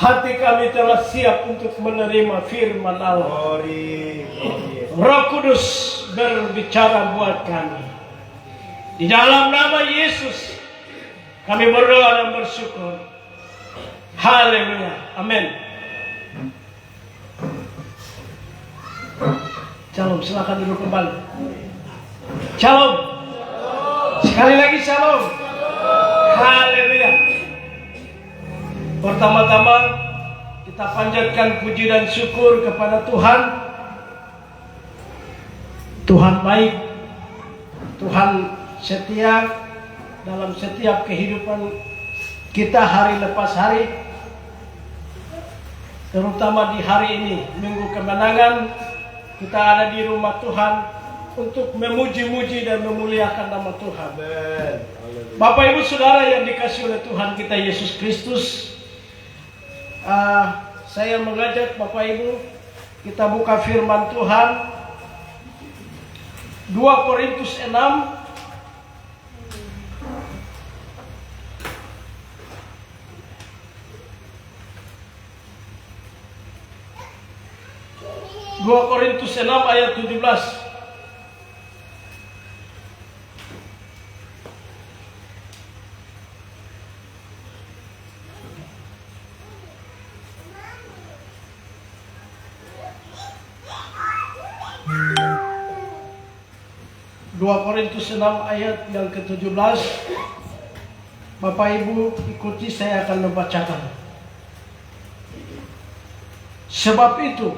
Hati kami telah siap untuk menerima firman Allah. Roh Kudus berbicara buat kami. Di dalam nama Yesus kami berdoa dan bersyukur. Haleluya. Amin. Shalom, silakan duduk kembali. Shalom. Sekali lagi shalom. Haleluya. Pertama-tama kita panjatkan puji dan syukur kepada Tuhan. Tuhan baik, Tuhan setia dalam setiap kehidupan kita hari lepas hari. Terutama di hari ini, Minggu Kemenangan, kita ada di rumah Tuhan untuk memuji-muji dan memuliakan nama Tuhan. Bapak Ibu Saudara yang dikasihi oleh Tuhan kita Yesus Kristus, saya mengajak Bapak Ibu kita buka firman Tuhan 2 Korintus 6 2 Korintus 6 ayat 17. Korintus 6 ayat yang ke-17. Bapak Ibu ikuti, saya akan membacakan. Sebab itu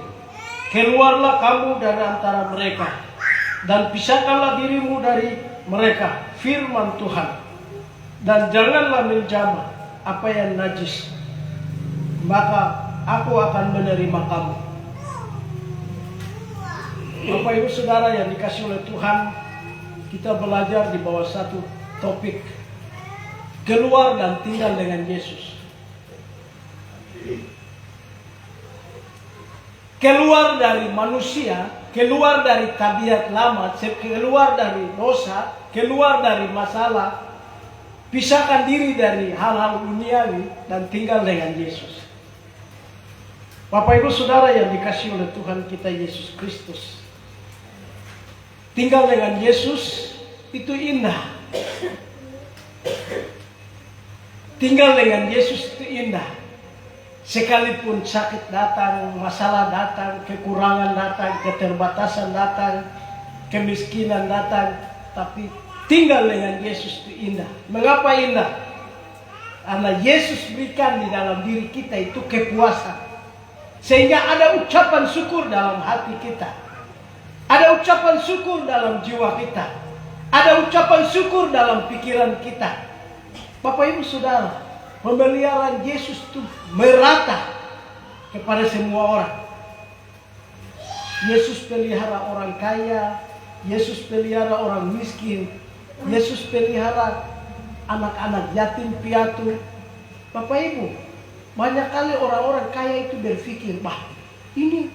keluarlah kamu dari antara mereka dan pisahkanlah dirimu dari mereka, firman Tuhan, dan janganlah menjamah apa yang najis, maka aku akan menerima kamu. Bapak Ibu Saudara yang dikasihi oleh Tuhan, kita belajar di bawah satu topik, keluar dan tinggal dengan Yesus. Keluar dari manusia, keluar dari tabiat lama, keluar dari dosa, keluar dari masalah, pisahkan diri dari hal-hal duniawi dan tinggal dengan Yesus. Bapak Ibu Saudara yang dikasihi oleh Tuhan kita Yesus Kristus, tinggal dengan Yesus itu indah. Tinggal dengan Yesus itu indah. Sekalipun sakit datang, masalah datang, kekurangan datang, keterbatasan datang, kemiskinan datang, tapi tinggal dengan Yesus itu indah. Mengapa indah? Karena Yesus berikan di dalam diri kita itu kepuasan. Sehingga ada ucapan syukur dalam hati kita. Ada ucapan syukur dalam jiwa kita. Ada ucapan syukur dalam pikiran kita. Bapak Ibu Saudara, pemeliharaan Yesus itu merata kepada semua orang. Yesus pelihara orang kaya, Yesus pelihara orang miskin, Yesus pelihara anak-anak yatim piatu. Bapak Ibu, banyak kali orang-orang kaya itu berpikir, ini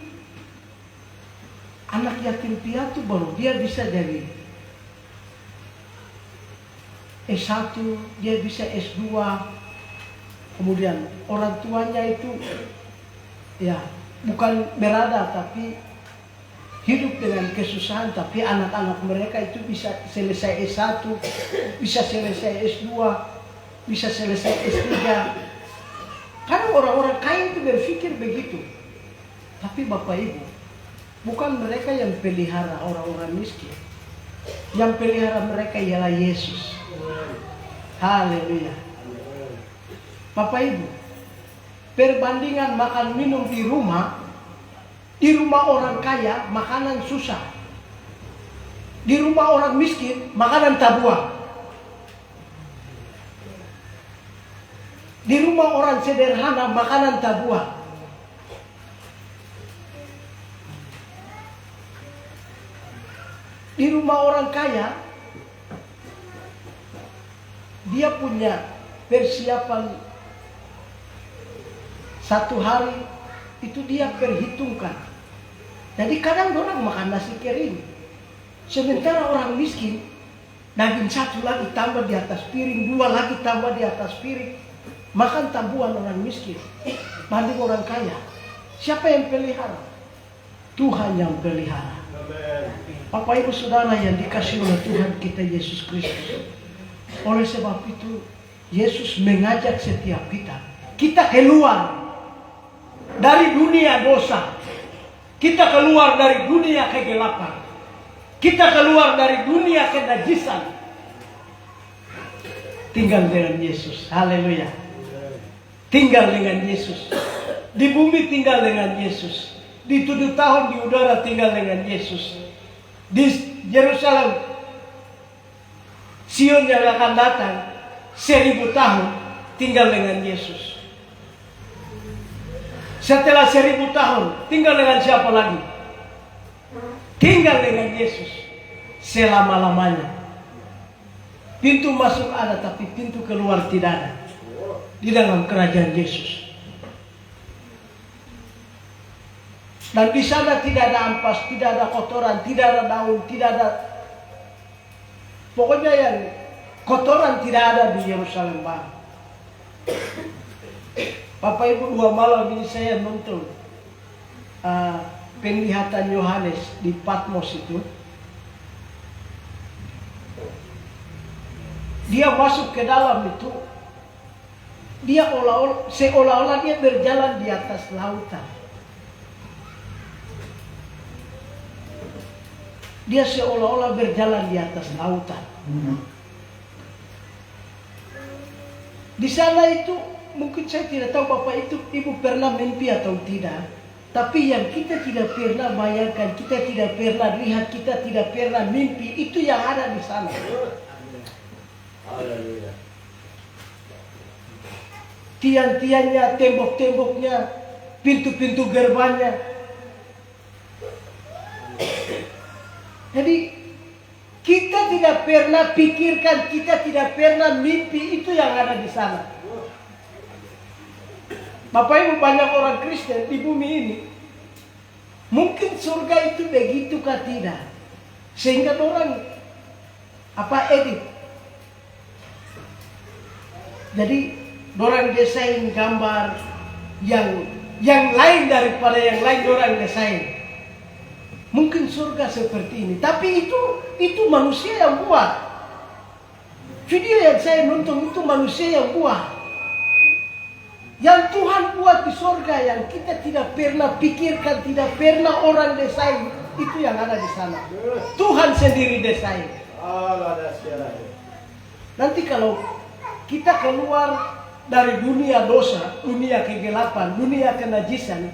anak yatim piatu baru dia bisa jadi S1, dia bisa S2. Kemudian orang tuanya itu ya bukan berada tapi hidup dengan kesusahan, tapi anak-anak mereka itu bisa selesai S1, bisa selesai S2, bisa selesai S3. Karena orang-orang kaya itu berpikir begitu. Tapi Bapak Ibu, bukan mereka yang pelihara orang-orang miskin. Yang pelihara mereka ialah Yesus. Haleluya. Bapak Ibu, perbandingan makan minum di rumah orang kaya makanan susah. Di rumah orang miskin makanan tabuhan. Di rumah orang sederhana makanan tabuhan. Di rumah orang kaya dia punya persiapan satu hari itu dia perhitungkan. Jadi kadang orang makan nasi kering. Sementara orang miskin daging satu lagi tambah di atas piring, dua lagi tambah di atas piring. Makan tabuhan orang miskin, mandi orang kaya. Siapa yang pelihara? Tuhan yang pelihara. Bapak Ibu Saudara yang dikasihi oleh Tuhan kita Yesus Kristus. Oleh sebab itu, Yesus mengajak setiap kita keluar dari dunia dosa. Kita keluar dari dunia kegelapan. Kita keluar dari dunia kenajisan. Tinggal dengan Yesus. Haleluya. Tinggal dengan Yesus. Di bumi tinggal dengan Yesus. Di 7 tahun di udara tinggal dengan Yesus. Di Yerusalem, Sion yang akan datang 1000 tahun tinggal dengan Yesus. Setelah 1000 tahun tinggal dengan siapa lagi? Tinggal dengan Yesus selama-lamanya. Pintu masuk ada tapi pintu keluar tidak ada di dalam kerajaan Yesus. Dan di sana tidak ada ampas, tidak ada kotoran, tidak ada daun, tidak ada, pokoknya yang kotoran tidak ada di Yerusalem Baru. Bapak Ibu, 2 malam ini saya nonton penglihatan Yohanes di Patmos itu. Dia masuk ke dalam itu, dia seolah-olah dia berjalan di atas lautan. Dia seolah-olah berjalan di atas lautan. Di sana itu mungkin saya tidak tahu Bapak Ibu pernah mimpi atau tidak. Tapi yang kita tidak pernah bayangkan, kita tidak pernah lihat, kita tidak pernah mimpi, itu yang ada di sana. Tiang-tiangnya, tembok-temboknya, pintu-pintu gerbangnya. Jadi kita tidak pernah pikirkan, kita tidak pernah mimpi, itu yang ada di sana. Bapak Ibu, banyak orang Kristen di bumi ini, mungkin surga itu begitukah tidak? Sehingga orang edit. Jadi orang desain gambar yang lain daripada yang lain orang desain. Mungkin surga seperti ini, tapi itu manusia yang buat. Video yang saya nonton itu manusia yang buat. Yang Tuhan buat di surga yang kita tidak pernah pikirkan, tidak pernah orang desain, itu yang ada di sana. Tuhan sendiri desain. Nanti kalau kita keluar dari dunia dosa, dunia kegelapan, dunia kenajisan,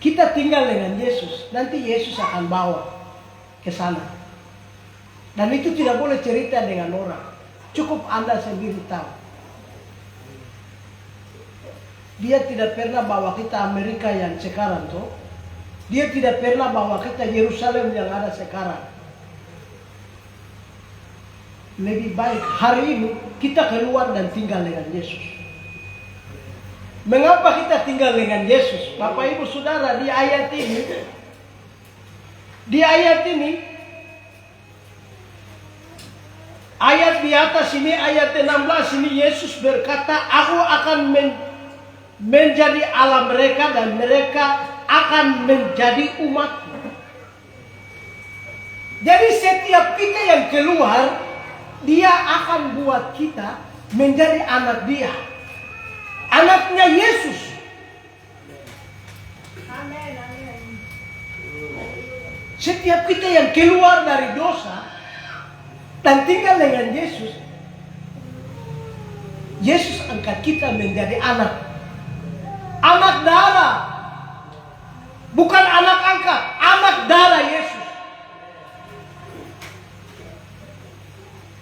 kita tinggal dengan Yesus. Nanti Yesus akan bawa ke sana. Dan itu tidak boleh cerita dengan orang. Cukup Anda sendiri tahu. Dia tidak pernah bawa kita Amerika yang sekarang tuh. Dia tidak pernah bawa kita Yerusalem yang ada sekarang. Lebih baik hari ini kita keluar dan tinggal dengan Yesus. Mengapa kita tinggal dengan Yesus? Bapak Ibu Saudara, di ayat ini, ayat di atas ini, ayat 16 ini, Yesus berkata, aku akan menjadi Allah mereka dan mereka akan menjadi umatku. Jadi setiap kita yang keluar, dia akan buat kita menjadi anak dia. Anaknya Yesus. Amin, amin. Setiap kita yang keluar dari dosa dan tinggal dengan Yesus, Yesus angkat kita menjadi anak. Anak darah. Bukan anak angkat, anak darah Yesus.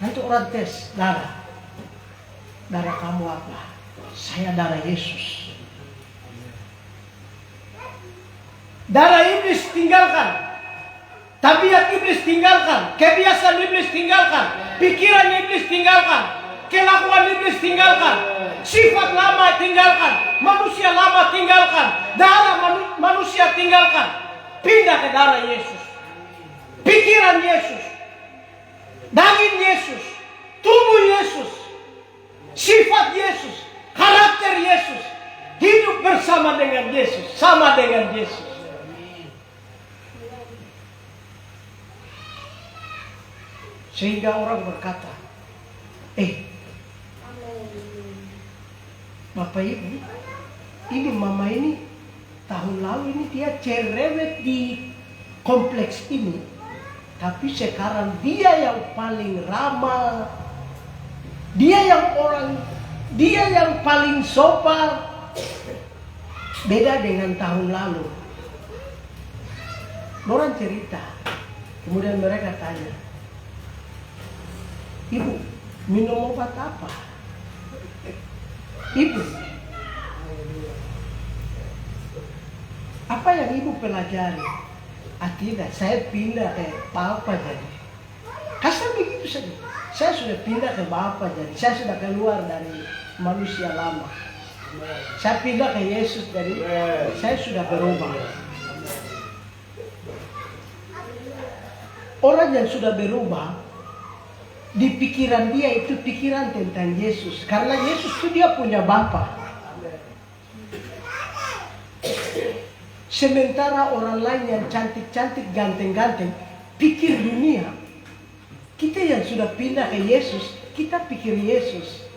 Nanti orang tes darah. Darah kamu apa? Saya darah Yesus. Darah iblis tinggalkan. Tabiat iblis tinggalkan. Kebiasaan iblis tinggalkan. Pikiran iblis tinggalkan. Kelakuan iblis tinggalkan. Sifat lama tinggalkan. Manusia lama tinggalkan. Darah manusia tinggalkan. Pindah ke darah Yesus. Pikiran Yesus. Daging Yesus. Tubuh Yesus. dengan Yesus, sama dengan Yesus. Sehingga orang berkata, Bapak Ibu, ini mama ini tahun lalu ini dia cerewet di kompleks ini, tapi sekarang dia yang paling ramah, dia yang paling sopan, beda dengan tahun lalu. Orang cerita, kemudian mereka tanya, Ibu, minum obat apa? Ibu, apa yang ibu pelajari? Tidak, saya pindah ke Bapak jadi. Kasar begitu saja. Saya sudah pindah ke Bapak jadi. Saya sudah keluar dari manusia lama. Saya pindah ke Yesus jadi. Saya sudah berubah. Orang yang sudah berubah, di pikiran dia itu pikiran tentang Yesus. Karena Yesus itu dia punya Bapa. Sementara orang lain yang cantik-cantik, ganteng-ganteng, pikir dunia. Kita yang sudah pindah ke Yesus, kita pikir Yesus.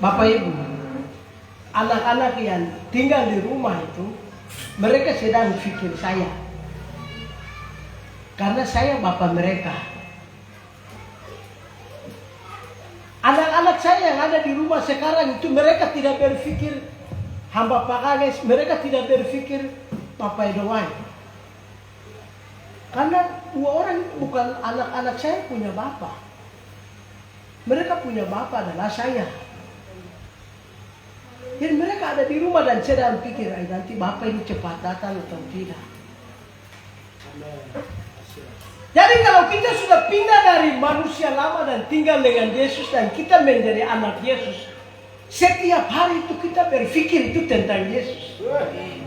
Bapak Ibu, anak-anak yang tinggal di rumah itu, mereka sedang pikir saya. Karena saya bapak mereka. Anak-anak saya yang ada di rumah sekarang itu mereka tidak berpikir hamba Pak Kages, mereka tidak berpikir Papa Edoai. Karena dua orang bukan anak-anak saya punya bapak. Mereka punya bapak adalah saya. Jadi mereka ada di rumah dan sedang pikir, nanti bapak ini cepat datang atau tidak. Jadi kalau kita sudah pindah dari manusia lama dan tinggal dengan Yesus dan kita menjadi anak Yesus, setiap hari itu kita berpikir itu tentang Yesus. Amin.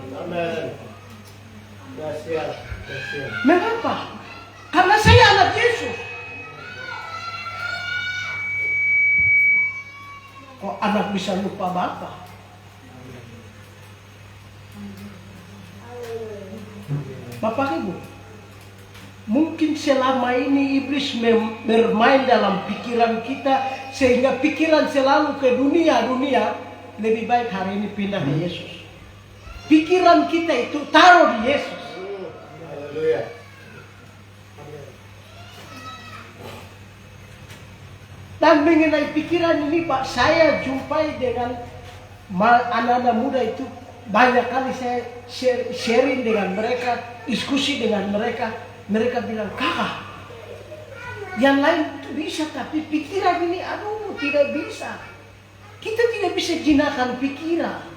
Mengapa? Karena saya anak Yesus. Kok anak bisa lupa bapak? Bapak Ibu, mungkin selama ini iblis bermain dalam pikiran kita sehingga pikiran selalu ke dunia. Lebih baik hari ini pindah ke Yesus. Pikiran kita itu taruh di Yesus. Haleluya. Dan mengenai pikiran ini Pak, saya jumpai dengan anak-anak muda itu. Banyak kali saya sharing dengan mereka, diskusi dengan mereka. Mereka bilang, kakak, yang lain itu bisa, tapi pikiran ini, aduh, tidak bisa. Kita tidak bisa jinakan pikiran.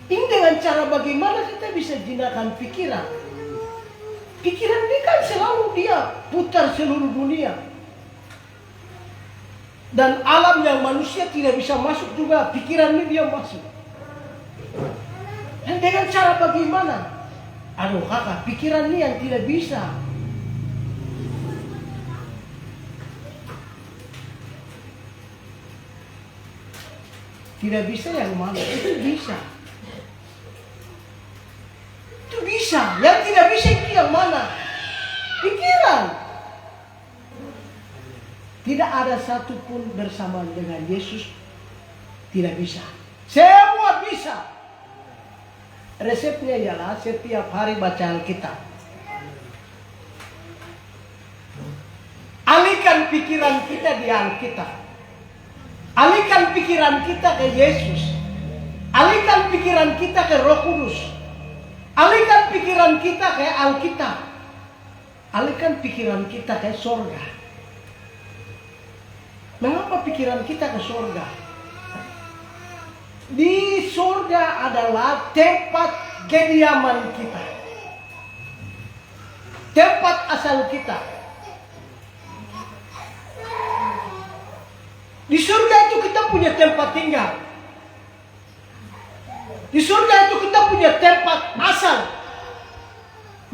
Ini dengan cara bagaimana kita bisa jinakan pikiran? Pikiran ini kan selalu dia putar seluruh dunia. Dan alam yang manusia tidak bisa masuk juga, pikiran ini dia masuk. Dan dengan cara bagaimana? Aduh kakak, pikiran ini yang tidak bisa. Tidak bisa yang mana? Itu bisa. Itu bisa. Yang tidak bisa itu yang mana? Pikiran. Tidak ada satupun bersamaan dengan Yesus. Tidak bisa. Semua bisa. Resepnya ialah setiap hari baca Alkitab. Alihkan pikiran kita di Alkitab. Alihkan pikiran kita ke Yesus. Alihkan pikiran kita ke Roh Kudus. Alihkan pikiran kita ke Alkitab. Alihkan pikiran kita ke sorga. Mengapa pikiran kita ke sorga? Di surga adalah tempat kediaman kita. Tempat asal kita. Di surga itu kita punya tempat tinggal. Di surga itu kita punya tempat asal.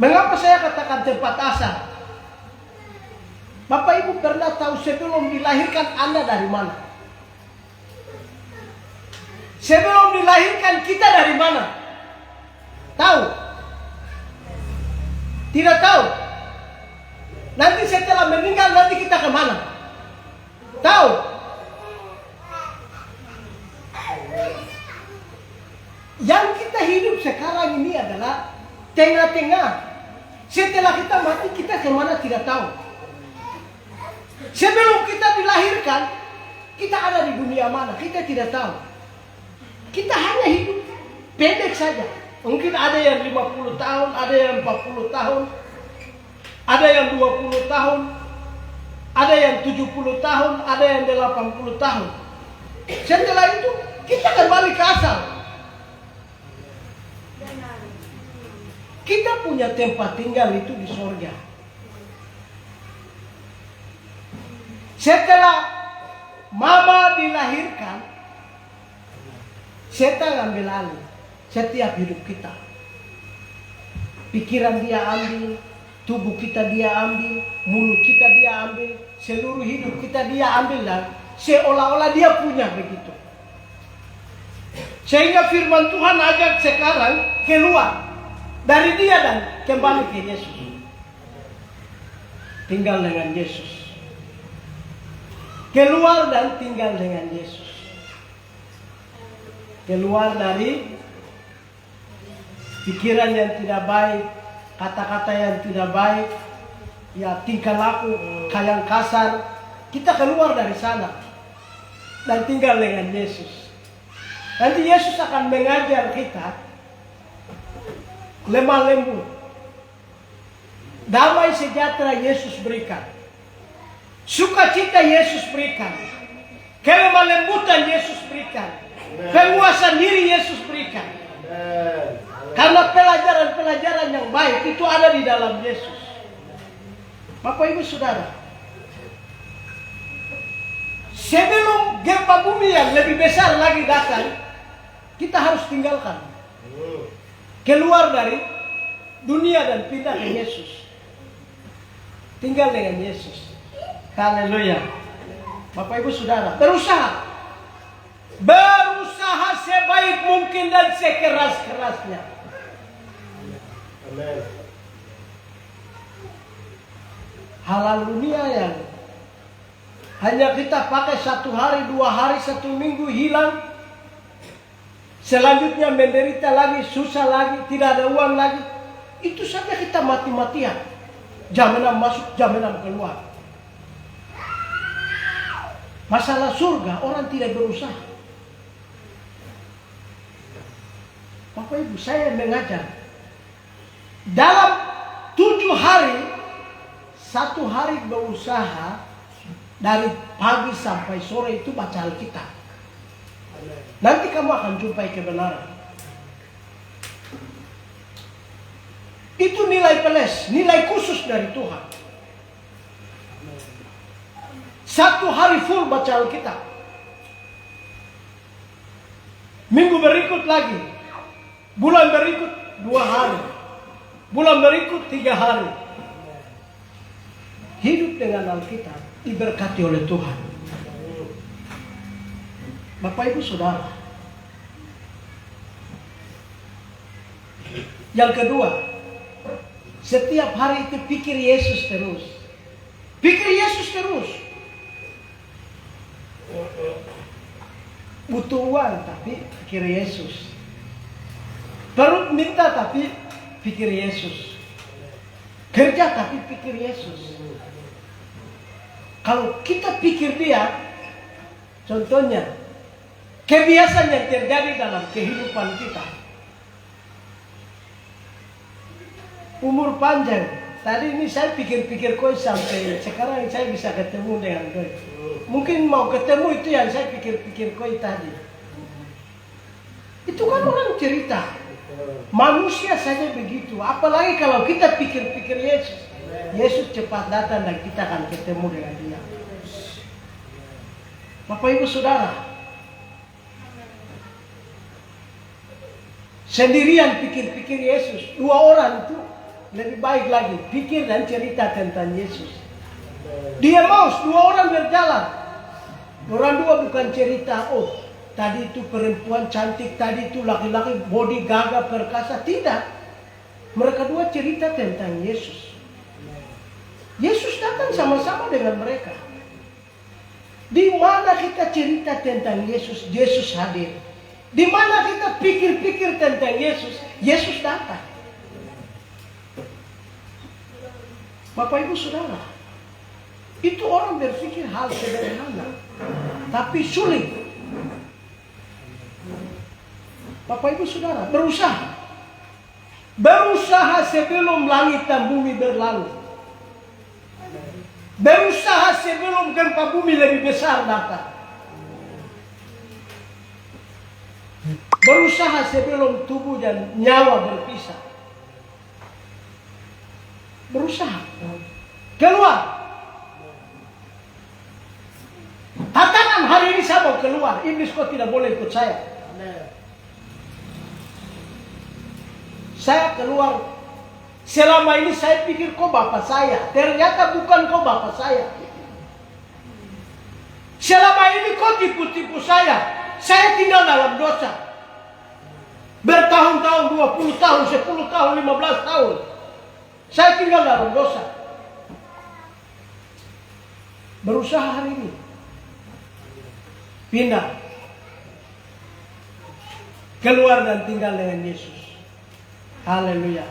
Mengapa saya katakan tempat asal? Bapak Ibu pernah tahu sebelum dilahirkan Anda dari mana? Sebelum dilahirkan kita dari mana? Tahu? Tidak tahu? Nanti setelah meninggal nanti kita kemana? Tahu? Yang kita hidup sekarang ini adalah tengah-tengah. Setelah kita mati kita kemana tidak tahu. Sebelum kita dilahirkan, kita ada di dunia mana? Kita tidak tahu. Kita hanya hidup pendek saja. Mungkin ada yang 50 tahun, ada yang 40 tahun, ada yang 20 tahun, ada yang 70 tahun, ada yang 80 tahun. Setelah itu, kita kembali ke asal. Kita punya tempat tinggal itu di surga. Setelah mama dilahirkan, setan ambil alih setiap hidup kita. Pikiran dia ambil, tubuh kita dia ambil, mulut kita dia ambil, seluruh hidup kita dia ambil dan seolah-olah dia punya begitu. Sehingga firman Tuhan ajak sekarang keluar dari dia dan kembali ke Yesus. Tinggal dengan Yesus. Keluar dan tinggal dengan Yesus. Keluar dari pikiran yang tidak baik, kata-kata yang tidak baik, ya tingkah laku yang kasar. Kita keluar dari sana dan tinggal dengan Yesus. Nanti Yesus akan mengajar kita lemah lembut. Damai sejahtera Yesus berikan. Sukacita Yesus berikan. Kelemah lembutan Yesus berikan. Penguasaan diri Yesus berikan. Karena pelajaran-pelajaran yang baik itu ada di dalam Yesus. Bapak Ibu Saudara, sebelum gempa bumi yang lebih besar lagi datang, kita harus tinggalkan. Keluar dari dunia dan pindah ke Yesus. Tinggal dengan Yesus. Haleluya. Bapak Ibu Saudara, berusaha. Berusaha sebaik mungkin dan sekeras-kerasnya. Amen. Halal dunia yang hanya kita pakai 1 hari, 2 hari, 1 minggu hilang. Selanjutnya menderita lagi, susah lagi, tidak ada uang lagi. Itu saja kita mati-matian. Jaminan masuk, jaminan keluar. Masalah surga, orang tidak berusaha. Bapak Ibu, saya mengajar. Dalam 7 hari, 1 hari berusaha, dari pagi sampai sore itu baca Alkitab. Nanti kamu akan jumpai kebenaran. Itu nilai plus, nilai khusus dari Tuhan. 1 hari full baca Alkitab. Minggu berikut lagi. Bulan berikut 2 hari. Bulan berikut 3 hari. Hidup dengan Alkitab diberkati oleh Tuhan. Bapak Ibu Saudara. Yang kedua, setiap hari itu pikir Yesus terus. Pikir Yesus terus. Butuh uang tapi pikir Yesus. Perut minta tapi pikir Yesus. Kerja tapi pikir Yesus. Kalau kita pikir dia, contohnya, kebiasaan yang terjadi dalam kehidupan kita. Umur panjang. Tadi ini saya pikir-pikir koi sampai sekarang saya bisa ketemu dengan koi. Mungkin mau ketemu itu yang saya pikir-pikir koi tadi. Itu kan orang cerita. Manusia saja begitu. Apalagi kalau kita pikir-pikir Yesus. Yesus cepat datang dan kita akan ketemu dengan dia. Bapak Ibu Saudara. Sendirian pikir-pikir Yesus. 2 orang itu lebih baik lagi. Pikir dan cerita tentang Yesus. Dia mau dua orang berjalan. Orang dua bukan cerita, oh tadi itu perempuan cantik, tadi itu laki-laki body gagah perkasa. Tidak. Mereka dua cerita tentang Yesus. Yesus datang sama-sama dengan mereka. Di mana kita cerita tentang Yesus, Yesus hadir. Di mana kita pikir-pikir tentang Yesus, Yesus datang. Bapak Ibu Saudara, itu orang berpikir hal sederhana, tapi sulit. Bapak Ibu Saudara, berusaha sebelum langit dan bumi berlalu. Berusaha sebelum gempa bumi lebih besar datang. Berusaha sebelum tubuh dan nyawa berpisah. Berusaha. Keluar. Katakan hari ini saya mau keluar. Iblis kok tidak boleh ikut saya. Saya keluar. Selama ini saya pikir kau bapak saya. Ternyata bukan kau bapak saya. Selama ini kau tipu-tipu saya. Saya tinggal dalam dosa. Bertahun-tahun, 20 tahun, 10 tahun, 15 tahun. Saya tinggal dalam dosa. Berusaha hari ini. Pindah. Keluar dan tinggal dengan Yesus. Haleluya.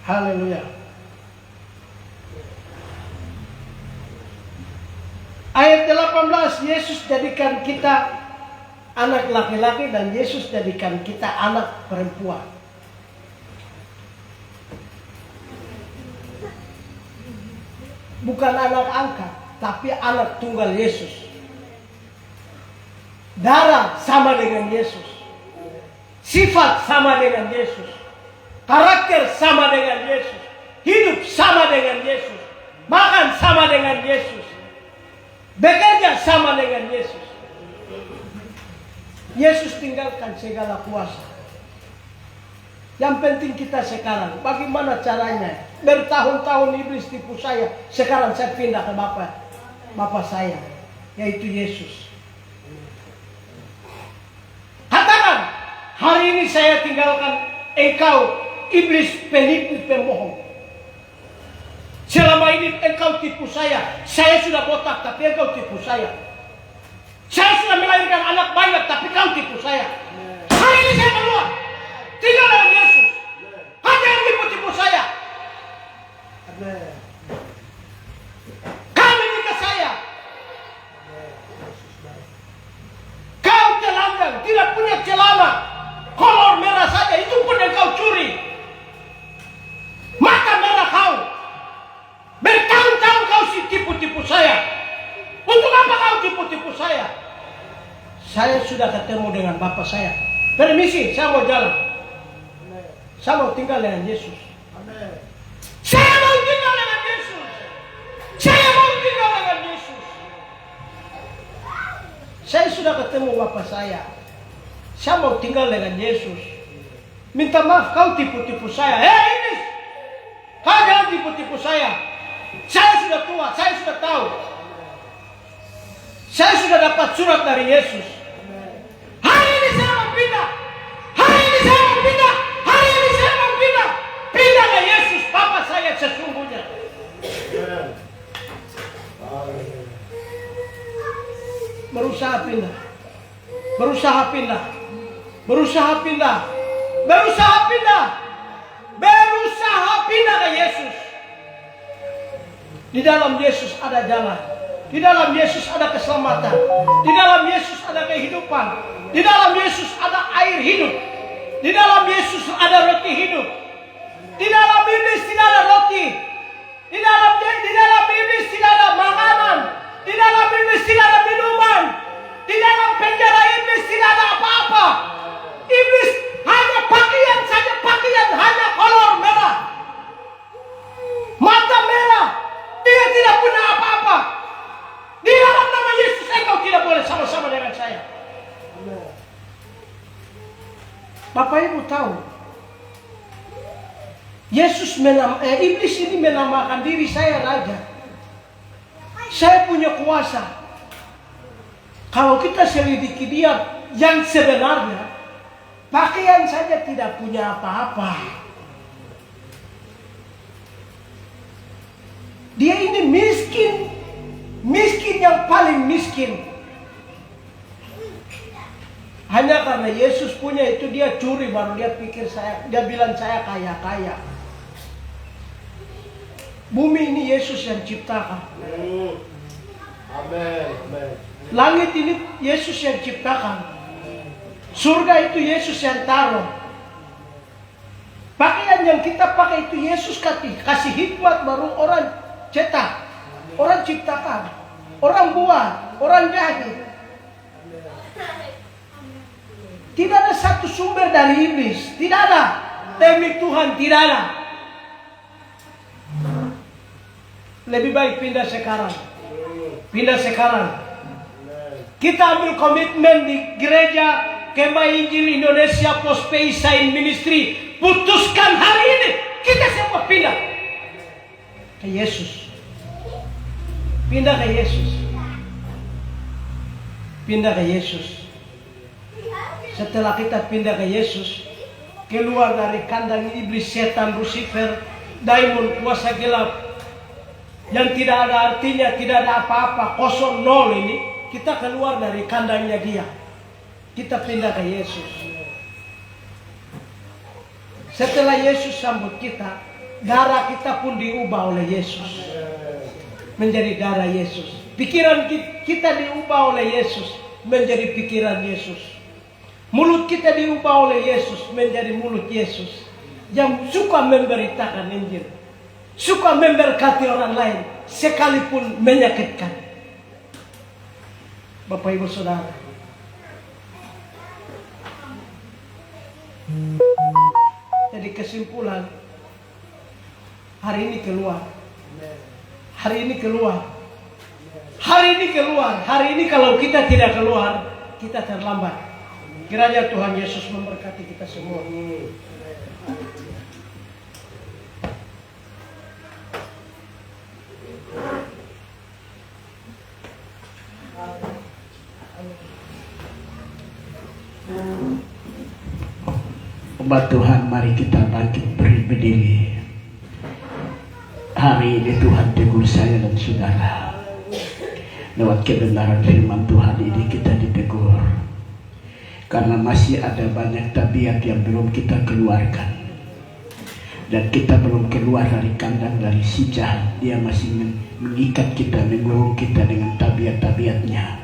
Haleluya. Ayat 18, Yesus jadikan kita anak laki-laki dan Yesus jadikan kita anak perempuan. Bukan anak angkat, tapi anak tunggal Yesus. Darah sama dengan Yesus. Sifat sama dengan Yesus. Karakter sama dengan Yesus. Hidup sama dengan Yesus. Makan sama dengan Yesus. Bekerja sama dengan Yesus. Yesus tinggalkan segala kuasa. Yang penting kita sekarang, bagaimana caranya? Bertahun-tahun iblis tipu saya. Sekarang saya pindah ke Bapak saya, yaitu Yesus. Katakan, hari ini saya tinggalkan engkau, iblis penipu pemohon. Selama ini engkau tipu saya sudah botak tapi engkau tipu saya. Saya sudah melahirkan anak banyak tapi kau tipu saya. Hari ini saya keluar, tinggal dengan Yesus. Kau jangan tipu-tipu saya. Kau menikah saya. Kau telanjang, tidak punya celana, kolor merah saja, itu pun engkau curi. Mata merah kau. Bertahun-tahun kau tipu-tipu saya. Untuk apa kau tipu-tipu saya? Saya sudah ketemu dengan Bapak saya. Permisi, saya mau jalan. Saya mau tinggal dengan Yesus. Saya mau tinggal dengan Yesus. Saya mau tinggal dengan Yesus. Saya sudah ketemu Bapak saya. Saya mau tinggal dengan Yesus. Minta maaf kau tipu-tipu saya. Hei iblis, kau jangan tipu-tipu saya. Saya sudah tua, saya sudah tahu. Saya sudah dapat surat dari Yesus. Hari ini saya mau pindah. Hari ini saya mau pindah. Hari ini saya mau pindah. Pindah ke Yesus, Bapa saya sesungguhnya. Berusaha pindah. Berusaha pindah. Berusaha pindah. Berusaha pindah. Berusaha pindah ke Yesus. Di dalam Yesus ada jalan. Di dalam Yesus ada keselamatan. Di dalam Yesus ada kehidupan. Di dalam Yesus ada air hidup. Di dalam Yesus ada roti hidup. Di dalam iblis tidak ada roti. Di dalam iblis tidak ada makanan. Di dalam iblis tidak ada minuman. Di dalam penjara iblis tidak ada apa-apa. Iblis hanya pakaian saja, pakaian hanya kolor merah. Mata merah. Dia tidak punya apa-apa. Di dalam nama Yesus engkau tidak boleh sama-sama dengan saya. Bapak Ibu tahu, Yesus iblis ini menamakan diri saya raja. Saya punya kuasa. Kalau kita selidiki dia yang sebenarnya, pakaian saja tidak punya apa-apa. Dia ini miskin. Miskin yang paling miskin. Hanya karena Yesus punya itu dia curi, baru dia pikir dia bilang saya kaya-kaya. Bumi ini Yesus yang ciptakan. Amin. Amin. Langit ini Yesus yang ciptakan. Surga itu Yesus yang taruh. Pakaian yang kita pakai itu Yesus kasih hikmat, baru orang cetak, orang ciptakan, orang buat, orang jahit. Tidak ada satu sumber dari iblis, tidak ada. Demi Tuhan tidak ada. Lebih baik pindah sekarang. Pindah sekarang. Kita ambil komitmen di gereja Kemah Injil Indonesia Post Sign Ministry. Putuskan hari ini kita semua pindah ke Yesus. Pindah ke Yesus. Pindah ke Yesus. Setelah kita pindah ke Yesus, keluar dari kandang iblis, setan, Lucifer, daimon, kuasa gelap yang tidak ada artinya, tidak ada apa-apa, kosong, nol ini, kita keluar dari kandangnya dia. Kita pindah ke Yesus. Setelah Yesus sambut kita, darah kita pun diubah oleh Yesus. Menjadi darah Yesus. Pikiran kita diubah oleh Yesus. Menjadi pikiran Yesus. Mulut kita diubah oleh Yesus. Menjadi mulut Yesus. Yang suka memberitakan Injil. Suka memberkati orang lain. Sekalipun menyakitkan. Bapak Ibu Saudara. Jadi kesimpulan, hari ini keluar. Hari ini keluar. Hari ini keluar. Hari ini kalau kita tidak keluar, kita terlambat. Kiranya Tuhan Yesus memberkati kita semua. Umat Tuhan, mari kita bangkit berdiri. Hari ini Tuhan tegur saya dan saudara. Lewat kebenaran firman Tuhan ini kita ditegur. Karena masih ada banyak tabiat yang belum kita keluarkan. Dan kita belum keluar dari kandang dari si jahat. Dia masih mengikat kita, mengurung kita dengan tabiat-tabiatnya.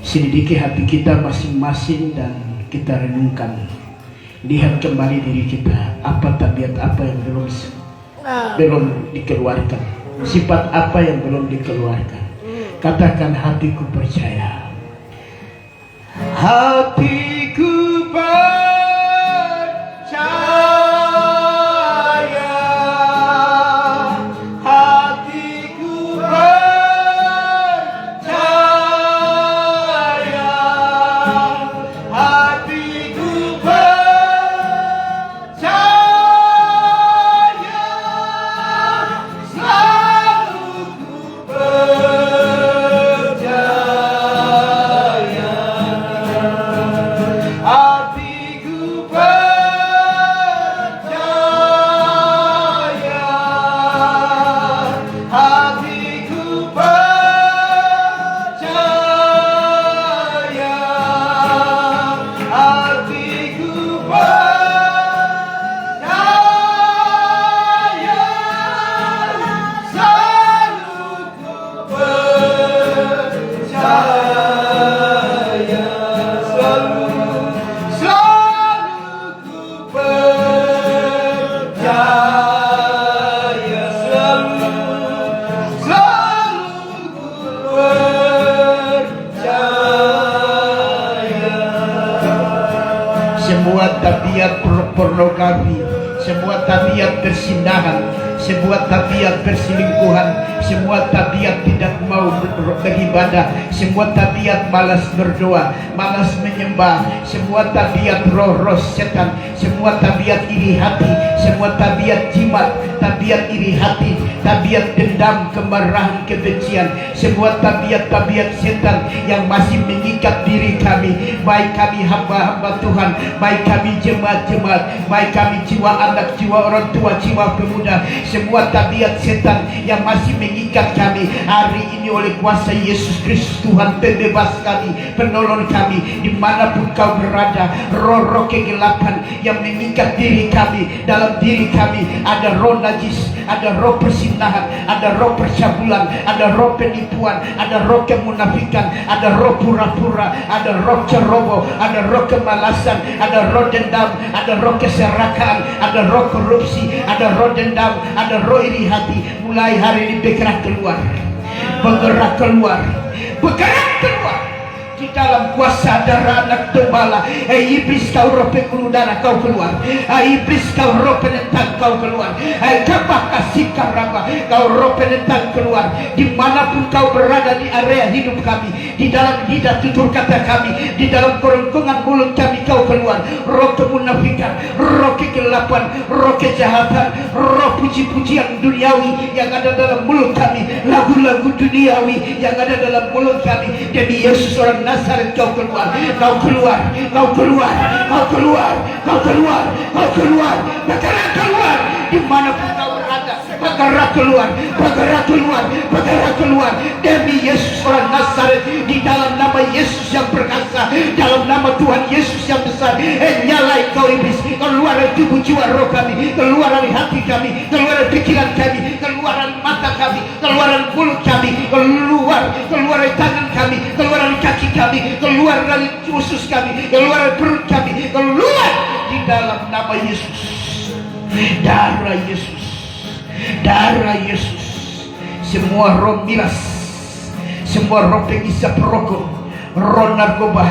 Selidiki hati kita masing-masing dan kita renungkan. Lihat kembali diri kita, apa tabiat apa yang belum dikeluarkan, sifat apa yang belum dikeluarkan. Katakan, hatiku percaya. Hatiku percaya. Hatiku percaya. Hatiku semua tabiat pornografi, semua tabiat persindahan, semua tabiat perselingkuhan, semua tabiat tidak mau beribadah, semua tabiat malas berdoa, malas menyembah, semua tabiat roh-roh setan, semua tabiat iri hati, semua tabiat jimat, tabiat iri hati, tabiat dendam, kemarahan, kebencian, semua tabiat-tabiat setan yang masih mengikat diri kami, baik kami hamba-hamba Tuhan, baik kami jemaat-jemaat, baik kami jiwa anak, jiwa orang tua, jiwa pemuda, semua tabiat setan yang masih mengikat kami hari ini oleh kuasa Yesus Kristus Tuhan, pembebas kami, penolong kami, dimanapun kau berada. Roh-roh kegelapan yang mengikat diri kami, dalam diri kami ada roh najis, ada roh persinahan, ada roh percabulan, ada roh penipuan, ada roh kemunafikan, ada roh pura-pura, ada roh ceroboh, ada roh kemalasan, ada roh dendam, ada roh keserakaan, ada roh korupsi, ada roh dendam, ada roh iri hati. Mulai hari ini bergerak keluar, bergerak keluar, bergerak keluar di dalam kuasa darah anak gembala. Iblis kau roh pembuluh darah, kau keluar. Iblis kau roh penentang, kau keluar. Kabah kasih karaba, kau roh penentang keluar. Dimanapun kau berada di area hidup kami, di dalam lidah tutur kata kami, di dalam kerongkongan mulut kami, kau keluar. Roh kemunafikan, roh kegelapan, roh kejahatan, roh puji-pujian duniawi yang ada dalam mulut kami, lagu-lagu duniawi yang ada dalam mulut kami. Demi Yesus orang Nazaret, kau keluar, kau keluar, kau keluar, kau keluar, kau keluar, kau keluar, bergerak keluar, dimanapun kau berada, bergerak keluar, bergerak keluar, bergerak keluar. Demi Yesus orang Nazaret, di dalam nama Yesus yang perkasa, dalam nama Tuhan Yesus yang besar, nyalai kau iblis, keluar dari tubuh jiwa roh kami, keluar dari hati kami, keluar dari pikiran kami, keluar dari mata kami, keluar dari mulut kami, keluar dari tangan kami, keluar dari kaki kami, keluar dari usus kami, keluar dari perut kami, keluar di dalam nama Yesus. Darah Yesus, darah Yesus. Semua roh miras, semua roh pengisap rokok, roh narkoba,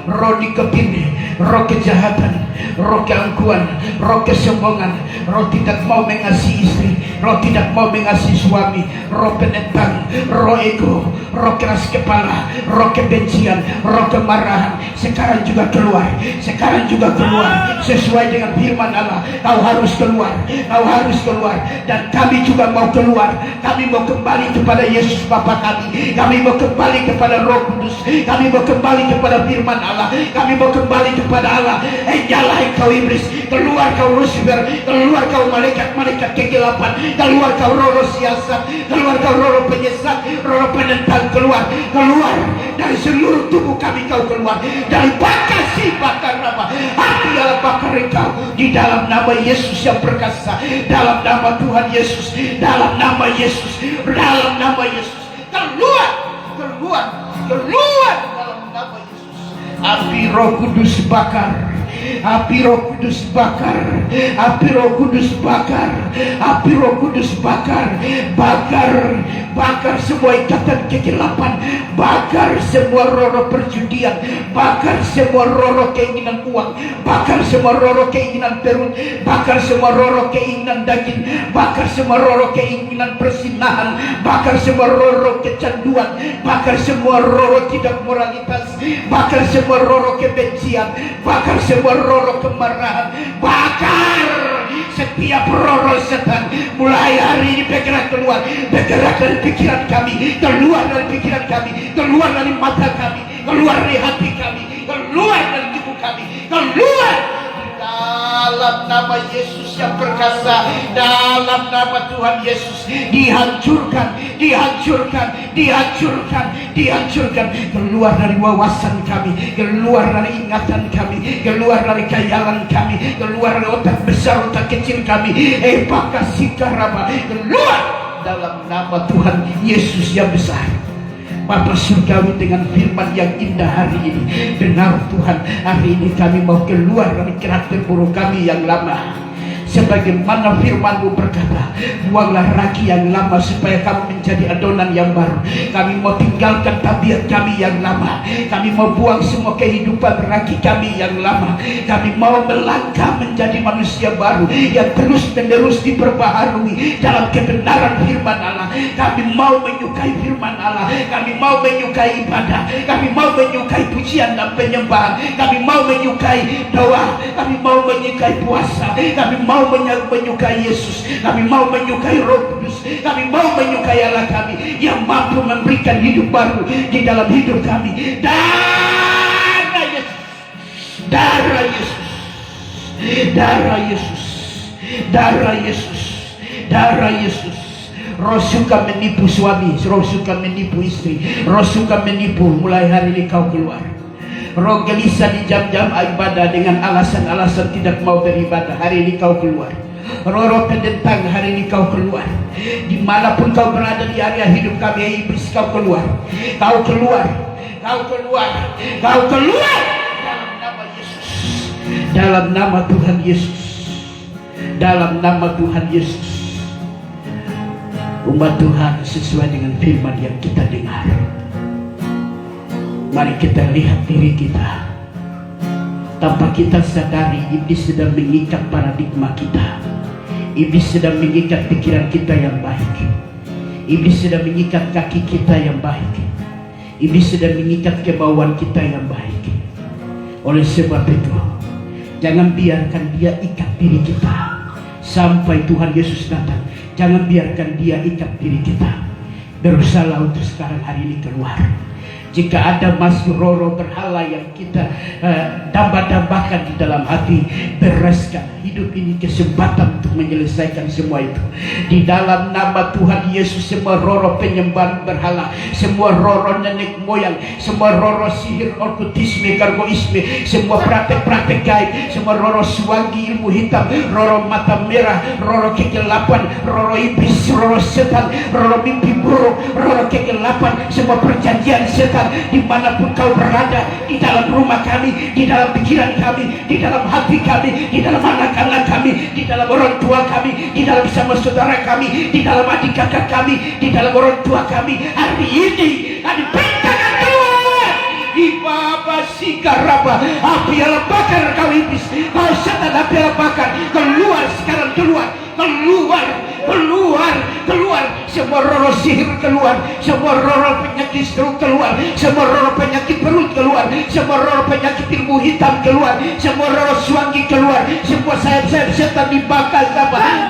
roh nikotin, roh kejahatan, roh keangkuhan, roh kesombongan, roh tidak mau mengasihi istri, roh tidak mau mengasihi suami, roh penentang, roh ego, roh keras kepala, roh kebencian, roh kemarahan, sekarang juga keluar, sekarang juga keluar, sesuai dengan firman Allah. Kau harus keluar, kau harus keluar, dan kami juga mau keluar. Kami mau kembali kepada Yesus Bapa kami mau kembali kepada Roh Kudus, kami mau kembali kepada firman Allah, kami mau kembali kepada Allah. Nyalai kau iblis, keluar kau Lucifer, keluar kau malaikat-malaikat kegelapan, keluar kau roh siasat, keluar kau roh penyesat, roh penentang, keluar dari seluruh tubuh kami, kau keluar dari bakar si bakar nama hati Allah, bakar engkau di dalam nama Yesus yang perkasa, dalam nama Tuhan Yesus, dalam nama Yesus, dalam nama Yesus, keluar dalam nama Yesus. Api Roh Kudus bakar, api Roh Kudus bakar, api Roh Kudus bakar, api Roh Kudus bakar, bakar semua ikatan kegelapan, bakar semua roh-roh perjudian, bakar semua roh-roh keinginan uang, bakar semua roh-roh keinginan perut, bakar semua roh-roh keinginan daging, bakar semua roh-roh keinginan persinahan, bakar semua roh-roh kecanduan, bakar semua roh-roh tidak moralitas, bakar semua roh-roh kebencian, bakar semua roh-roh kemarahan, bakar setiap roh-roh setan. Mulai hari ini bergerak keluar, bergerak dari pikiran kami, keluar dari pikiran kami, keluar dari mata kami, keluar dari hati kami, keluar dari tubuh kami, keluar dalam nama Yesus yang perkasa, dalam nama Tuhan Yesus. Dihancurkan, keluar dari wawasan kami, keluar dari ingatan kami, keluar dari khayalan kami, keluar dari otak besar, otak kecil kami, bakasikaraba, keluar dalam nama Tuhan Yesus yang besar. Bapa surgawi, dengan firman yang indah hari ini, benar Tuhan, hari ini kami mau keluar dari karakter buruk kami yang lama. Sebagaimana firman-Mu berkata, buanglah ragi yang lama supaya kamu menjadi adonan yang baru. Kami mau tinggalkan tabiat kami yang lama. Kami mau buang semua kehidupan ragi kami yang lama. Kami mau melangkah menjadi manusia baru yang terus menerus diperbaharui dalam kebenaran firman Allah. Kami mau menyukai firman Allah. Kami mau menyukai ibadah. Kami mau menyukai pujian dan penyembahan. Kami mau menyukai doa. Kami mau menyukai puasa. Kami mau menyukai Yesus. Kami mau menyukai Roh Kudus. Kami mau menyukai Allah kami yang mampu memberikan hidup baru di dalam hidup kami. Darah Yesus, darah Yesus, darah Yesus, darah Yesus, darah Yesus. Roh suka menipu suami, roh suka menipu istri, roh suka menipu. Mulai hari ini kau keluar. Roh gelisah di jam-jam ibadah dengan alasan-alasan tidak mau beribadah, hari ini kau keluar. Roh-roh pendentang, hari ini kau keluar. Dimanapun kau berada di area hidup kami, iblis, kau keluar. Kau keluar. Kau keluar. Kau keluar. Dalam nama Yesus. Dalam nama Tuhan Yesus. Dalam nama Tuhan Yesus. Umat Tuhan, sesuai dengan firman yang kita dengar, mari kita lihat diri kita. Tanpa kita sadari, iblis sedang mengikat paradigma kita. Iblis sedang mengikat pikiran kita yang baik. Iblis sedang mengikat kaki kita yang baik. Iblis sedang mengikat kemauan kita yang baik. Oleh sebab itu, jangan biarkan dia ikat diri kita sampai Tuhan Yesus datang. Jangan biarkan dia ikat diri kita. Berusahalah untuk sekarang hari ini keluar. Jika ada masih roh-roh berhala yang kita dambah-dambahkan di dalam hati, bereskan. Hidup ini kesempatan untuk menyelesaikan semua itu. Di dalam nama Tuhan Yesus, semua roh-roh penyembahan berhala, semua roh-roh nenek moyang, semua roh-roh sihir, okkultisme, gargoisme, semua praktek-praktek gaib, semua roh-roh suwangi, ilmu hitam, roh-roh mata merah, roh-roh kegelapan, roh-roh iblis, roh-roh setan, roh-roh mimpi buruk, roh-roh kegelapan, semua perjanjian setan, dimanapun kau berada, di dalam rumah kami, di dalam pikiran kami, di dalam hati kami, di dalam anak-anak kami, di dalam orang tua kami, di dalam sama saudara kami, di dalam adik kakak kami, di dalam orang tua kami, hari ini kami perintahkan keluar. Ibaba sikaraba, api Allah bakar kau iblis, kau setan, api Allah bakar, keluar sekarang, keluar, keluar, keluar, keluar. Semua roh sihir keluar, semua roh penyakit stroke keluar, semua roh penyakit perut keluar, semua roh penyakit ilmu hitam keluar, semua roh suwangi keluar, semua sayap-sayap setan dibakar,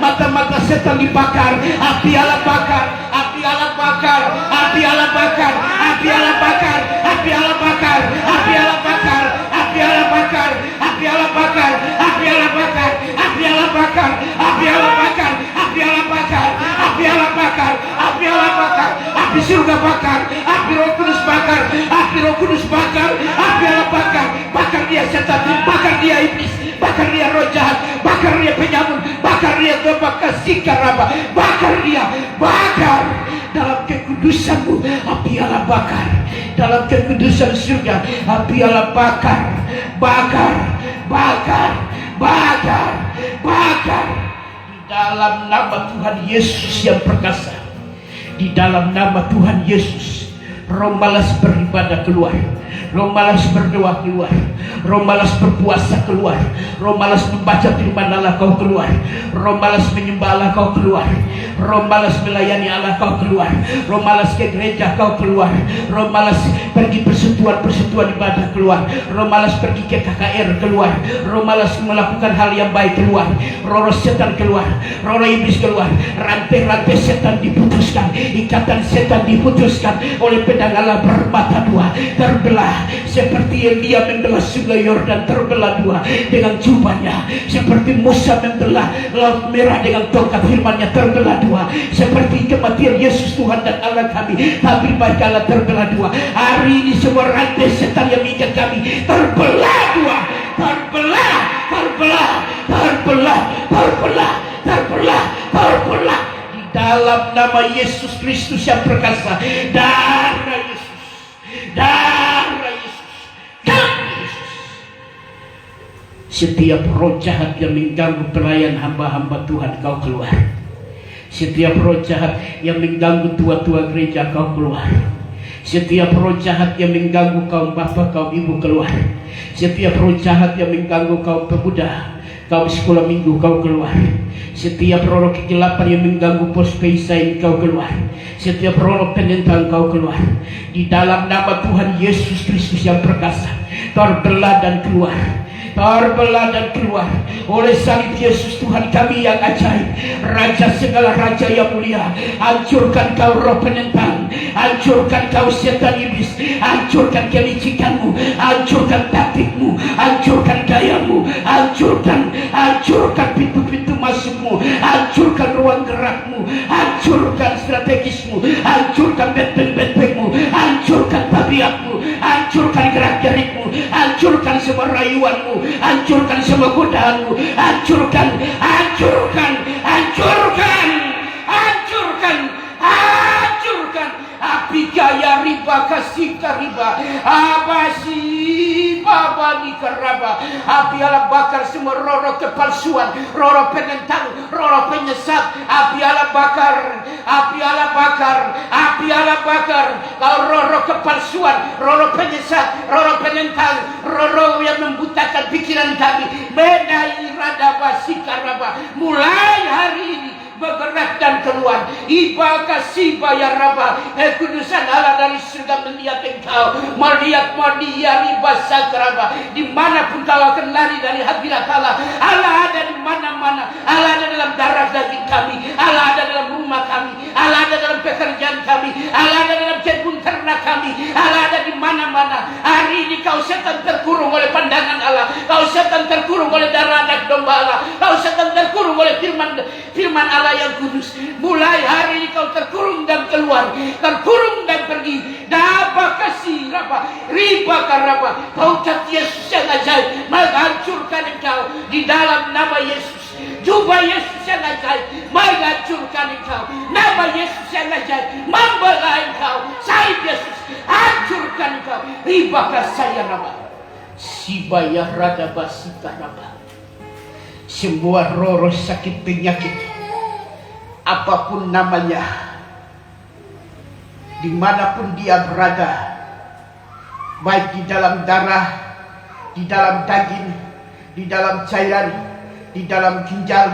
mata-mata setan dibakar, api Allah bakar, api Allah bakar, api Allah bakar, api Allah bakar, api Allah bakar, api Allah bakar, api Allah bakar, api Allah bakar, api Allah bakar, api Allah bakar, api Allah bakar, api Allah bakar, api Allah bakar, api Allah bakar, api surga bakar, api Roh Kudus bakar, api Roh Kudus bakar, api Allah bakar, bakar dia setan, bakar dia iblis, bakar dia roh jahat, bakar dia penyamun, bakar dia bakar sikaraba, bakar dia, bakar dalam kekudusan-Mu, api Allah bakar, dalam kekudusan surga, api Allah bakar, bakar, bakar, bakar, bakar. Dalam nama Tuhan Yesus yang perkasa, di dalam nama Tuhan Yesus, roh malas beribadah keluar, roh malas berdoa keluar, roh malas berpuasa keluar, roh malas membaca firman Allah kau keluar, roh malas menyembah Allah kau keluar, roh malas melayani Allah kau keluar, roh malas ke gereja kau keluar, roh malas pergi persekutuan ibadah keluar, roh malas pergi ke KKR keluar, roh malas melakukan hal yang baik keluar, roh setan keluar, roh iblis keluar, rantai-rantai setan diputuskan, ikatan setan diputuskan oleh pedang Allah bermata dua, terbelah seperti Elia membelah sungai Yordan terbelah dua dengan jubahnya, seperti Musa membelah laut merah dengan tongkat firman-Nya terbelah dua, seperti kematian Yesus Tuhan dan Allah kami, tabir baik Allah terbelah dua. Hari ini semua rantai setan yang mengikat kami terbelah dua, terbelah, terbelah, terbelah, terbelah, terbelah, terbelah di dalam nama Yesus Kristus yang perkasa. Darah Yesus, darah Yesus, darah Yesus. Setiap roh jahat yang mengganggu pelayan hamba-hamba Tuhan, kau keluar. Setiap roh jahat yang mengganggu tua-tua gereja, kau keluar. Setiap roh jahat yang mengganggu kaum bapak, kaum ibu, keluar. Setiap roh jahat yang mengganggu kaum pemuda, kaum sekolah minggu, kau keluar. Setiap roh kegelapan yang mengganggu pos peisai, kau keluar. Setiap roh penentang, kau keluar. Di dalam nama Tuhan Yesus Kristus yang perkasa, terbelah dan keluar. Terbelah dan keluar oleh salib Yesus Tuhan kami yang ajaib, Raja segala raja yang mulia. Hancurkan kau roh penentang, hancurkan kau setan iblis, hancurkan kelicikanmu, hancurkan taktikmu, hancurkan gayamu, hancurkan pintu-pintu masukmu, hancurkan ruang gerakmu, hancurkan strategismu, hancurkan benteng-bentengmu, hancurkan tabiatmu, hancurkan gerak-gerikmu, hancurkan semua rayuanmu, hancurkan semua godaanmu, hancurkan api gaya riba kasih riba abasi baba ni keraba, api ala bakar semua roh kepalsuan, roh penentang, roh penyesat, api ala bakar kau roh kepalsuan, roh penyesat, roh penentang, roh yang membutakan pikiran kami, menai rada basi karaba, mulai hari ini bergerak dan keluar. Iba kasih bayar raba, kudusan Allah dari surga melihat engkau, melihat dia riba sakraba. Dimanapun kau akan lari dari hadirat Allah, Allah ada di mana-mana. Allah ada dalam darah daging kami, Allah ada dalam rumah kami, Allah ada dalam pekerjaan kami, Allah ada dalam kebun ternak kami, Allah ada di mana-mana. Hari ini kau setan terkurung oleh pandangan Allah, kau setan terkurung oleh darah anak domba Allah, kau setan terkurung oleh firman Allah yang kudus. Mulai hari ini kau terkurung dan keluar, terkurung dan pergi. Dapa kasih raba, riba karaba. Taukat Yesus yang ajaib menghancurkan engkau di dalam nama Yesus. Jubah Yesus yang ajaib menghancurkan engkau. Nama Yesus yang ajaib membela engkau. Salib Yesus hancurkan engkau. Riba kasaya raba, sibaya rada basita raba. Semua roh sakit penyakit, apapun namanya, dimanapun dia berada, baik di dalam darah, di dalam daging, di dalam cairan, di dalam ginjal,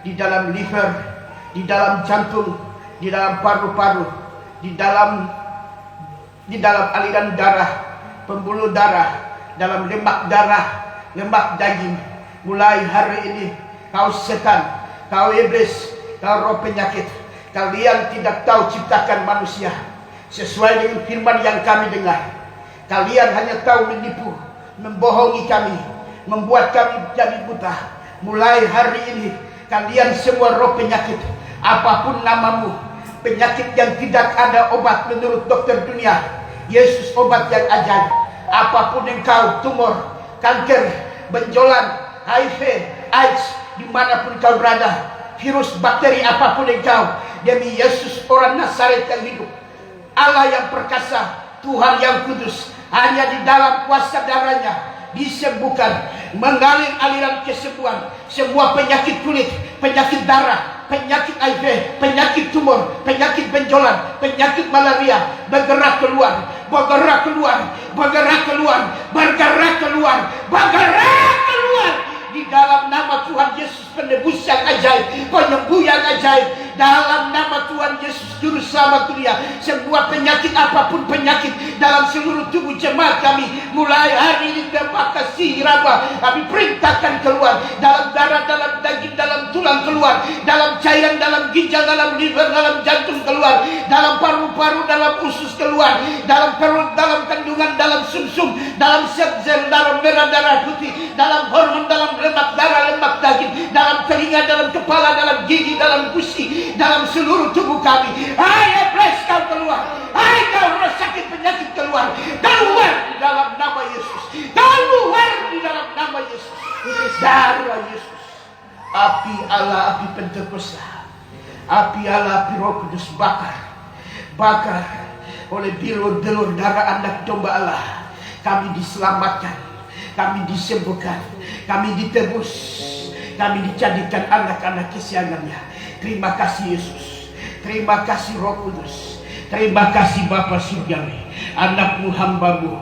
di dalam liver, di dalam jantung, di dalam paru-paru, di dalam aliran darah, pembuluh darah, dalam lemak darah, lemak daging. Mulai hari ini, kau setan, kau iblis, kau roh penyakit, kalian tidak tahu ciptakan manusia sesuai dengan firman yang kami dengar. Kalian hanya tahu menipu, membohongi kami, membuat kami jadi buta. Mulai hari ini, kalian semua roh penyakit, apapun namamu, penyakit yang tidak ada obat menurut dokter dunia, Yesus obat yang ajaib. Apapun engkau, tumor, kanker, benjolan, HIV, AIDS, dimanapun kau berada, virus, bakteri, apapun engkau, demi Yesus orang Nazaret yang hidup, Allah yang perkasa, Tuhan yang kudus, hanya di dalam kuasa darahnya disembuhkan, mengalir aliran kesembuhan. Semua penyakit kulit, penyakit darah, penyakit HIV, penyakit tumor, penyakit benjolan, penyakit malaria, bergerak keluar, bergerak keluar, bergerak keluar, bergerak keluar, bergerak keluar. Di dalam nama Tuhan Yesus, penebus yang ajaib, penyembuh yang ajaib, dalam nama Tuhan Yesus Juru Selamat dunia, semua penyakit, apapun penyakit dalam seluruh tubuh jemaat kami, mulai hari ini dapat kasih raba, kami perintahkan keluar, dalam darah, dalam daging, dalam tulang keluar, dalam cairan, dalam ginjal, dalam liver, dalam jantung keluar, dalam paru-paru, dalam usus keluar, dalam perut, dalam kandungan, dalam sumsum, dalam sel-sel, dalam merah darah putih, dalam hormon, dalam lemak darah, lemak daging, dalam telinga, dalam kepala, dalam gigi, dalam gusi, dalam seluruh tubuh kami. Hai iblis, kau keluar. Hai kau roh sakit penyakit, keluar. Keluar di dalam nama Yesus. Keluar di dalam nama Yesus. Darah Yesus. Api Allah, api Pentakosta, api Allah, api Roh Kudus bakar oleh bilur-bilur darah anak domba Allah. Kami diselamatkan, kami disembuhkan, kami ditebus, kami dijadikan anak-anak kesayangannya. Terima kasih Yesus, terima kasih Roh Kudus, terima kasih Bapa Surgawi. Anakmu hambamu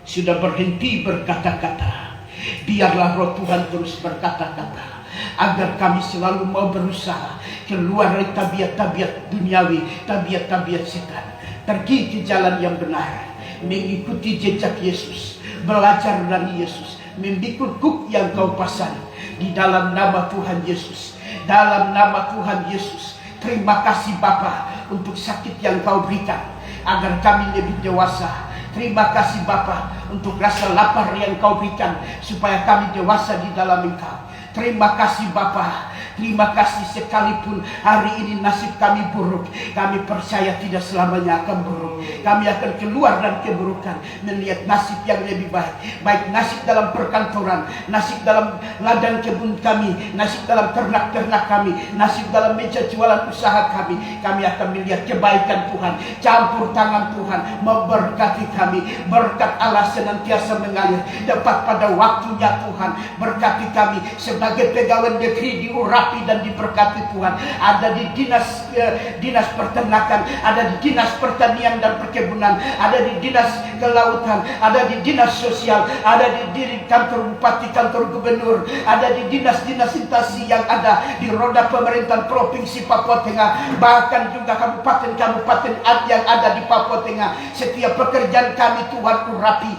sudah berhenti berkata-kata. Biarlah Roh Tuhan terus berkata-kata, agar kami selalu mau berusaha keluar dari tabiat-tabiat duniawi, tabiat-tabiat setan, pergi ke jalan yang benar, mengikuti jejak Yesus, belajar dari Yesus, memikul kuk yang kau pasang di dalam nama Tuhan Yesus, dalam nama Tuhan Yesus. Terima kasih Bapa untuk sakit yang kau berikan agar kami lebih dewasa. Terima kasih Bapa untuk rasa lapar yang kau berikan supaya kami dewasa di dalam Engkau. Terima kasih Bapa, terima kasih. Sekalipun hari ini nasib kami buruk, kami percaya tidak selamanya akan buruk. Kami akan keluar dari keburukan melihat nasib yang lebih baik. Baik nasib dalam perkantoran, nasib dalam ladang kebun kami, nasib dalam ternak-ternak kami, nasib dalam meja jualan usaha kami. Kami akan melihat kebaikan Tuhan, campur tangan Tuhan memberkati kami. Berkat Allah senantiasa mengalir tepat pada waktunya Tuhan. Berkati kami sebagai pegawai negeri diurapi dan diberkati Tuhan. Ada di dinas peternakan, ada di dinas pertanian dan perkebunan, ada di dinas kelautan, ada di dinas sosial, ada di kantor bupati, kantor gubernur, ada di dinas-dinas instansi yang ada di roda pemerintahan provinsi Papua Tengah, bahkan juga kabupaten-kabupaten yang ada di Papua Tengah. Setiap pekerjaan kami Tuhan urapi,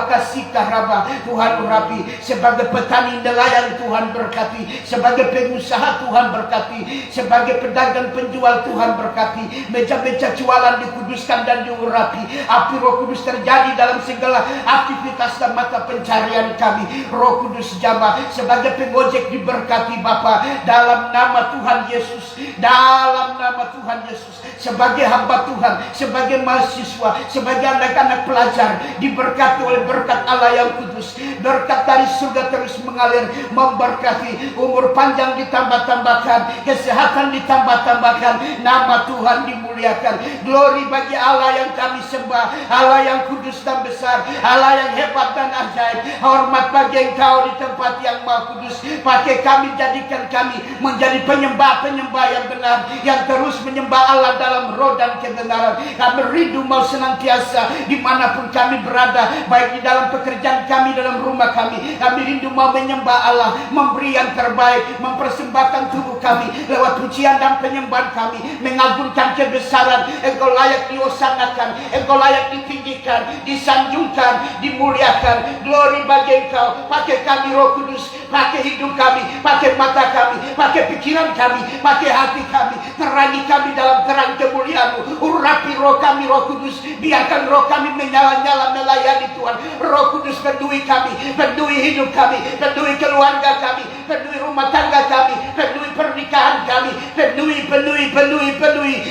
kasih karaba Tuhan urapi. Sebagai petani nelayan Tuhan berkati, sebagai pengusaha Tuhan berkati, sebagai pedagang penjual Tuhan berkati. Meja-meja jualan dikuduskan dan diurapi. Api Roh Kudus terjadi dalam segala aktivitas dan mata pencarian kami. Roh Kudus jamah sebagai pengojek diberkati Bapa dalam nama Tuhan Yesus, dalam nama Tuhan Yesus. Sebagai hamba Tuhan, sebagai mahasiswa, sebagai anak-anak pelajar, diberkati oleh berkat Allah yang kudus. Berkat dari surga terus mengalir memberkati. Umur panjang ditambah-tambahkan, kesehatan ditambah-tambahkan, nama Tuhan dimuliakan. Glory bagi Allah yang kami sembah, Allah yang kudus dan besar, Allah yang hebat dan ajaib. Hormat bagi Engkau di tempat yang maha kudus. Pakai kami, jadikan kami menjadi penyembah-penyembah yang benar, yang terus menyembah Allah dalam roh dan kebenaran. Kami rindu mau senantiasa dimanapun kami berada, baik di dalam pekerjaan kami, dalam rumah kami. Kami rindu mau menyembah Allah, memberi yang terbaik, mempersembahkan tubuh kami lewat pujian dan penyembahan kami, mengagungkan kebesaran. Engkau layak diosanakan, Engkau layak ditinggikan, disanjungkan, dimuliakan. Glory bagi Engkau. Pakai kami Roh Kudus, pakai hidup kami, pakai mata kami, pakai pikiran kami, pakai hati kami. Terangi kami dalam terang kemuliaan-Mu. Urapi roh kami Roh Kudus. Biarkan roh kami menyala-nyala melayani Tuhan. Roh Kudus penuhi kami, penuhi hidup kami, penuhi keluarga kami, penuhi rumah tangga kami, penuhi pernikahan kami, penuhi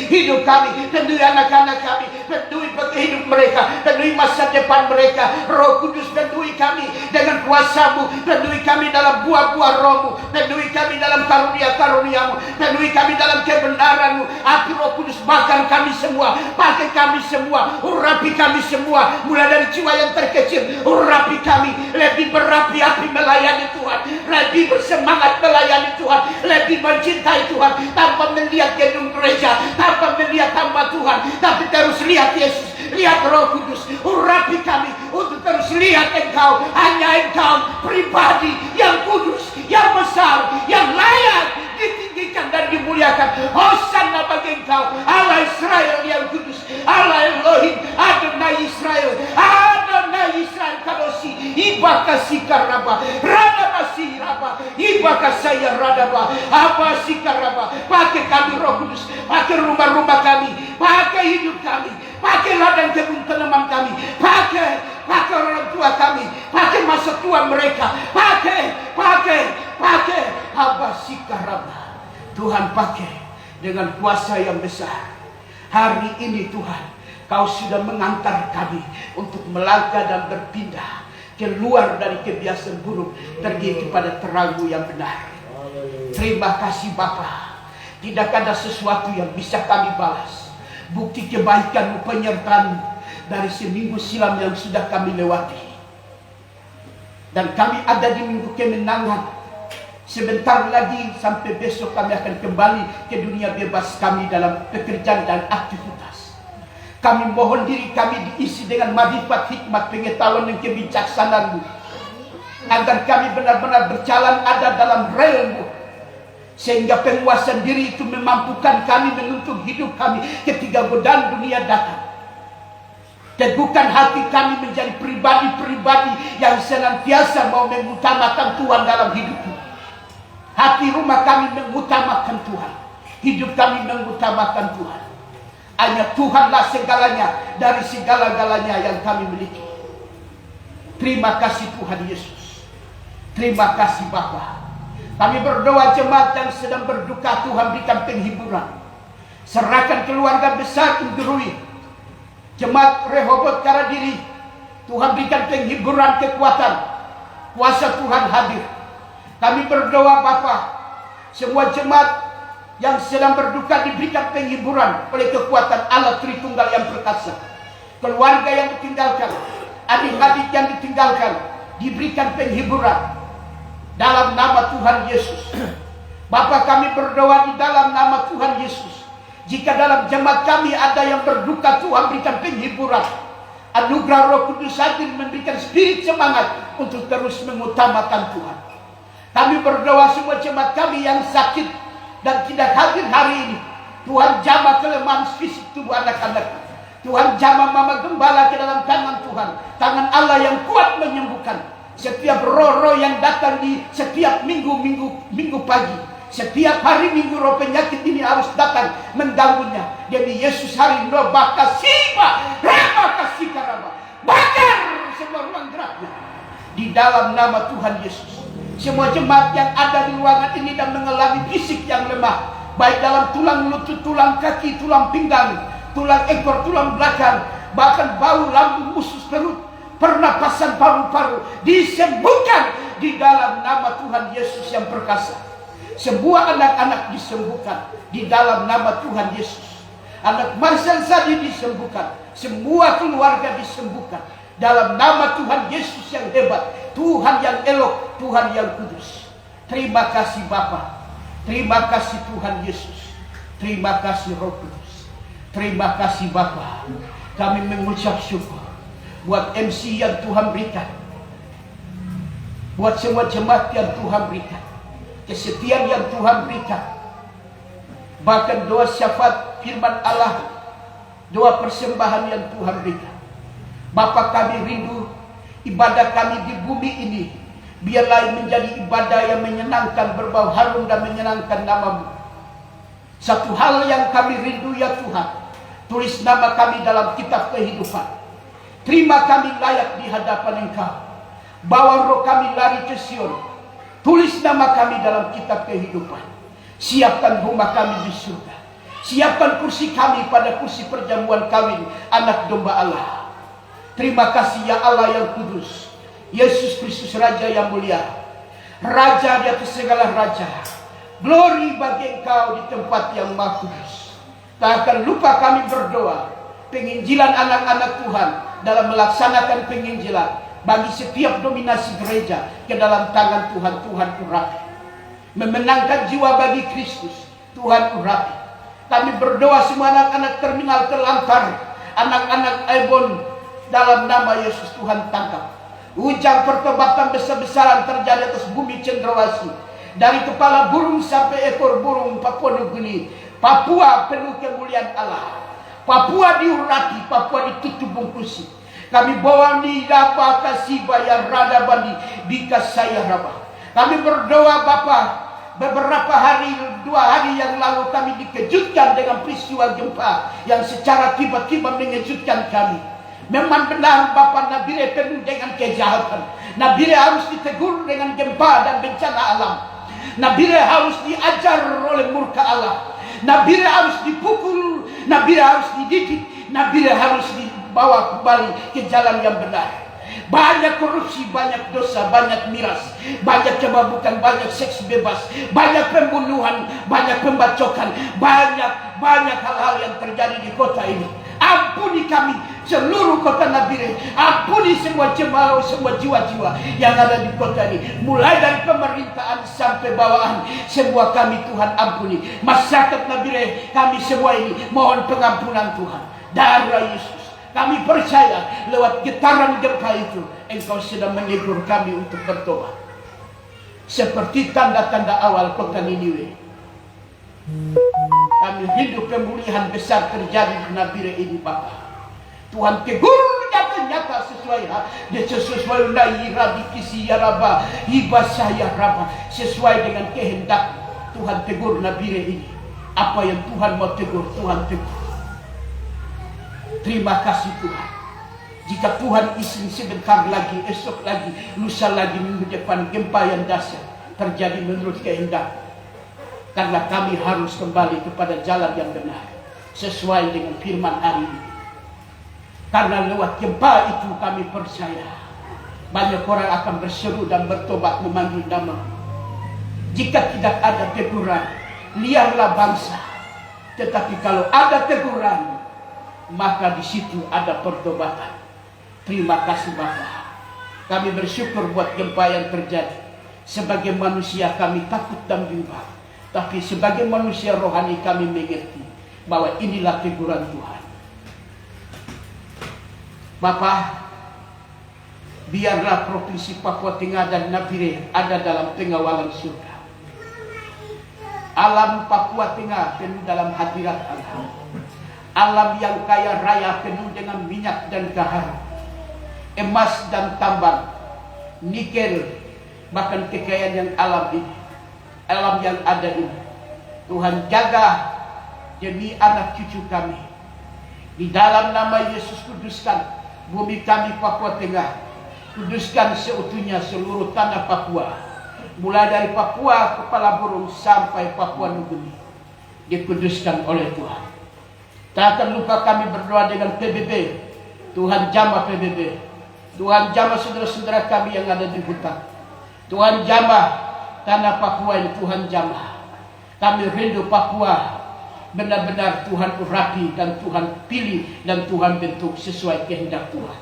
hidup kami, penuhi anak-anak kami, penuhi hidup mereka, penuhi masa depan mereka. Roh Kudus penuhi kami dengan kuasa-Mu, penuhi kami dalam buah-buah Roh-Mu, penuhi kami dalam karunia-karunia-Mu, penuhi kami dalam kebenaran-Mu. Api Roh Kudus bakar kami semua, pakai kami semua, urapi kami semua, mulai dari jiwa yang terkecil. Urapi kami lebih berapi-api melayani Tuhan, lebih bersemangat melayani Tuhan, lebih mencintai Tuhan, tanpa melihat gedung gereja, tanpa melihat hamba Tuhan, tapi terus lihat Yesus, lihat Roh Kudus. Urapi kami untuk terus lihat Engkau, hanya Engkau pribadi yang kudus, yang besar, yang layak ditinggikan dan dimuliakan. Hosana bagi Engkau, Allah Israel yang kudus, Allah Elohim, Adonai Israel, Adonai Israel kadosi, ibakasi karaba, radabasi raba, ibakasaya radaba, abasi karaba. Pakai kami Roh Kudus, pakai rumah-rumah kami, pakai hidup kami, pakai ladang kebun tanaman kami, pakai orang tua kami, pakai masa tua mereka, pakai abasi karaba. Tuhan pakai dengan kuasa yang besar. Hari ini Tuhan, Kau sudah mengantar kami untuk melangkah dan berpindah keluar dari kebiasaan buruk, pergi kepada terang-Mu yang benar. Terima kasih Bapa. Tidak ada sesuatu yang bisa kami balas bukti kebaikan-Mu, penyertaan-Mu dari seminggu silam yang sudah kami lewati. Dan kami ada di minggu kemenangan. Sebentar lagi sampai besok kami akan kembali ke dunia bebas kami dalam pekerjaan dan aktivitas. Kami mohon diri kami diisi dengan marifat, hikmat, pengetahuan dan kebijaksanaan-Mu, agar kami benar-benar berjalan ada dalam rel-Mu, sehingga penguasaan diri itu memampukan kami menuntut hidup kami ketika godaan dunia datang. Teguhkan hati kami menjadi pribadi-pribadi yang senantiasa mau mengutamakan Tuhan dalam hidupmu. Hati rumah kami mengutamakan Tuhan. Hidup kami mengutamakan Tuhan. Hanya Tuhanlah segalanya dari segala-galanya yang kami miliki. Terima kasih Tuhan Yesus. Terima kasih Bapa. Kami berdoa jemaat yang sedang berduka, Tuhan berikan penghiburan. Serahkan keluarga besar Indrui, jemaat Rehoboth Karadiri, Tuhan berikan penghiburan, kekuatan. Kuasa Tuhan hadir. Kami berdoa Bapa, semua jemaat yang sedang berduka diberikan penghiburan oleh kekuatan Allah Tritunggal yang perkasa. Keluarga yang ditinggalkan, adik-adik yang ditinggalkan, diberikan penghiburan dalam nama Tuhan Yesus. Bapa, kami berdoa di dalam nama Tuhan Yesus. Jika dalam jemaat kami ada yang berduka, Tuhan berikan penghiburan. Anugerah Roh Kudus hadir memberikan spirit semangat untuk terus mengutamakan Tuhan. Kami berdoa semua jemaat kami yang sakit dan tidak hadir hari ini, Tuhan jamah kelemahan fisik tubuh anak-anak. Tuhan jamah mama gembala ke dalam tangan Tuhan, tangan Allah yang kuat menyembuhkan. Setiap roh-roh yang datang di setiap minggu pagi, setiap hari minggu roh penyakit ini harus datang mengganggunya. Demi Yesus hari no bakasiba, rama, bakar semua ruang geraknya di dalam nama Tuhan Yesus. Semua jemaat yang ada di ruangan ini dan mengalami fisik yang lemah, baik dalam tulang lutut, tulang kaki, tulang pinggang, tulang ekor, tulang belakang, bahkan bau, lambung, usus, perut, pernapasan, paru-paru, disembuhkan di dalam nama Tuhan Yesus yang perkasa. Semua anak-anak disembuhkan di dalam nama Tuhan Yesus. Anak Marcel Sadi disembuhkan, semua keluarga disembuhkan dalam nama Tuhan Yesus yang hebat, Tuhan yang elok, Tuhan yang kudus. Terima kasih Bapa. Terima kasih Tuhan Yesus. Terima kasih Roh Kudus. Terima kasih Bapa. Kami mengucap syukur buat MC yang Tuhan berikan, buat semua jemaat yang Tuhan berikan, kesetiaan yang Tuhan berikan, bahkan doa syafaat firman Allah, doa persembahan yang Tuhan berikan. Bapa, kami rindu ibadah kami di bumi ini biarlah menjadi ibadah yang menyenangkan, berbau harum dan menyenangkan nama-Mu. Satu hal yang kami rindu ya Tuhan, tulis nama kami dalam kitab kehidupan. Terima kami layak di hadapan Engkau. Bawa roh kami lari ke Sion. Tulis nama kami dalam kitab kehidupan. Siapkan rumah kami di surga. Siapkan kursi kami pada kursi perjamuan kawin anak domba Allah. Terima kasih ya Allah yang kudus, Yesus Kristus Raja yang mulia, Raja di atas segala raja. Glory bagi Engkau di tempat yang maha kudus. Tak akan lupa kami berdoa penginjilan anak-anak Tuhan dalam melaksanakan penginjilan bagi setiap dominasi gereja ke dalam tangan Tuhan. Tuhan urapi memenangkan jiwa bagi Kristus. Tuhan urapi. Kami berdoa semua anak-anak terminal terlantar, anak-anak Ebon, dalam nama Yesus Tuhan tangkap. Ujang pertobatan besar-besaran terjadi atas bumi cendrawasih, dari kepala burung sampai ekor burung Papua Nugini. Papua penuh kemuliaan Allah. Papua diurapi, Papua ditutup bungkusi. Kami bawa ni dapat kasih bayar rada bandi bika saya rabah. Kami berdoa Bapa, beberapa hari, 2 hari yang lalu kami dikejutkan dengan peristiwa gempa yang secara tiba-tiba mengejutkan kami. Memang benar Bapak, Nabire penuh dengan kejahatan. Nabire harus ditegur dengan gempa dan bencana alam. Nabire harus diajar oleh murka Allah. Nabire harus dipukul. Nabire harus dididik. Nabire harus dibawa kembali ke jalan yang benar. Banyak korupsi, banyak dosa, banyak miras, banyak kemabukan, banyak seks bebas, banyak pembunuhan, banyak pembacokan, banyak hal-hal yang terjadi di kota ini. Ampuni kami seluruh kota Nabire. Ampuni semua jemaah, semua jiwa-jiwa yang ada di kota ini. Mulai dari pemerintahan sampai bawahan, semua kami Tuhan ampuni. Masyarakat Nabire, kami semua ini mohon pengampunan Tuhan. Darah Yesus, kami percaya lewat getaran gempa itu Engkau sedang menegur kami untuk bertobat. Seperti tanda-tanda awal kota Niniwe, kami hidup pemulihan besar terjadi di Nabire ini Bapa. Tuhan tegur nyata-nyata sesuai naira dikisi ya Rabba, ibasah ya Rabba, sesuai dengan kehendak Tuhan. Tegur Nabire ini. Apa yang Tuhan mau tegur, Tuhan tegur. Terima kasih Tuhan. Jika Tuhan izin sebentar lagi, esok lagi, lusa lagi, minggu depan gempa yang dahsyat terjadi menurut kehendak. Karena kami harus kembali kepada jalan yang benar sesuai dengan firman hari ini. Karena lewat gempa itu kami percaya banyak orang akan berseru dan bertobat memanggil nama. Jika tidak ada teguran, liarlah bangsa. Tetapi kalau ada teguran, maka di situ ada pertobatan. Terima kasih Bapa. Kami bersyukur buat gempa yang terjadi. Sebagai manusia kami takut dan bimbang, tapi sebagai manusia rohani kami mengerti bahwa inilah teguran Tuhan. Bapa, biarlah Provinsi Papua Tengah dan Nabire ada dalam pengawalan surga. Alam Papua Tengah penuh dalam hadirat Allah. Alam yang kaya raya penuh dengan minyak dan gaharu, emas dan tambang, nikel, bahkan kekayaan yang alam ini, alam yang ada ini. Tuhan jaga demi anak cucu kami. Di dalam nama Yesus kuduskan bumi kami Papua Tengah. Kuduskan seutuhnya seluruh tanah Papua. Mulai dari Papua Kepala Burung sampai Papua Nugini. Dikuduskan oleh Tuhan. Tak akan lupa kami berdoa dengan PBB. Tuhan jamah PBB. Tuhan jamah saudara-saudara kami yang ada di hutan. Tuhan jamah tanah Papua ini. Tuhan jamah. Kami rindu Papua benar-benar Tuhan urapi dan Tuhan pilih dan Tuhan bentuk sesuai kehendak Tuhan.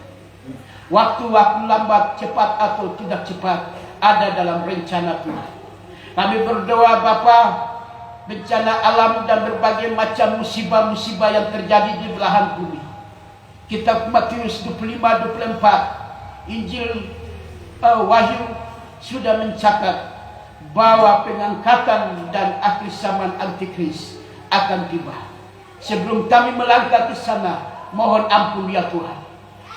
Waktu-waktu lambat, cepat atau tidak cepat, ada dalam rencana Tuhan. Kami berdoa Bapa, bencana alam dan berbagai macam musibah-musibah yang terjadi di belahan bumi. Kitab Matius 25-24, Injil Wahyu sudah mencatat bahwa pengangkatan dan akhir zaman antikris akan tiba. Sebelum kami melangkah ke sana, mohon ampun ya Tuhan.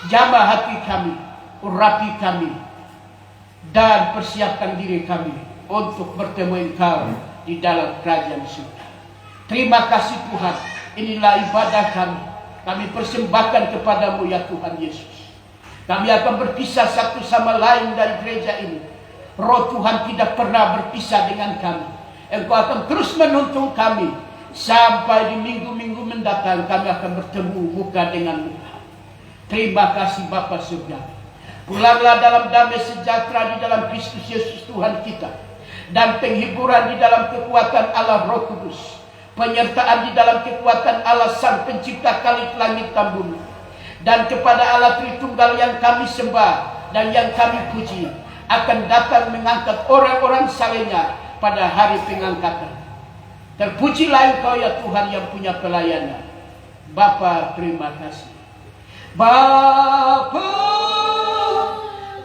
Jamah hati kami, urapi kami, dan persiapkan diri kami untuk bertemu Engkau di dalam kerajaan surga. Terima kasih Tuhan. Inilah ibadah kami. Kami persembahkan kepadamu ya Tuhan Yesus. Kami akan berpisah satu sama lain dari gereja ini. Roh Tuhan tidak pernah berpisah dengan kami. Engkau akan terus menuntun kami. Sampai di minggu-minggu mendatang kami akan bertemu muka dengan muka. Terima kasih Bapa surga. Pulanglah dalam damai sejahtera di dalam Kristus Yesus Tuhan kita. Dan penghiburan di dalam kekuatan Allah Roh Kudus. Penyertaan di dalam kekuatan Allah Sang Pencipta langit dan bumi. Dan kepada Allah Tritunggal yang kami sembah dan yang kami puji, akan datang mengangkat orang-orang salehnya pada hari pengangkatan. Terpujilah Engkau ya Tuhan yang punya pelayanan. Bapa terima kasih. Bapa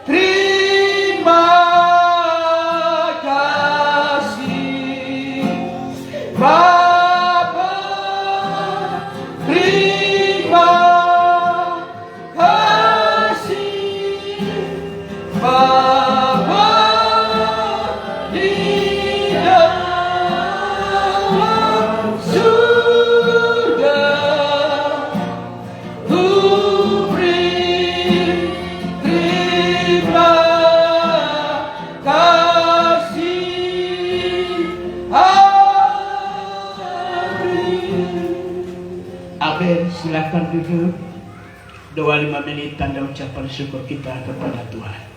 terima kasih. Bapa terima kasih. Bapa di dalam surga, ku beri terima kasih. Amin. Silakan duduk. Doa 5 menit tanda ucapan syukur kita kepada Tuhan.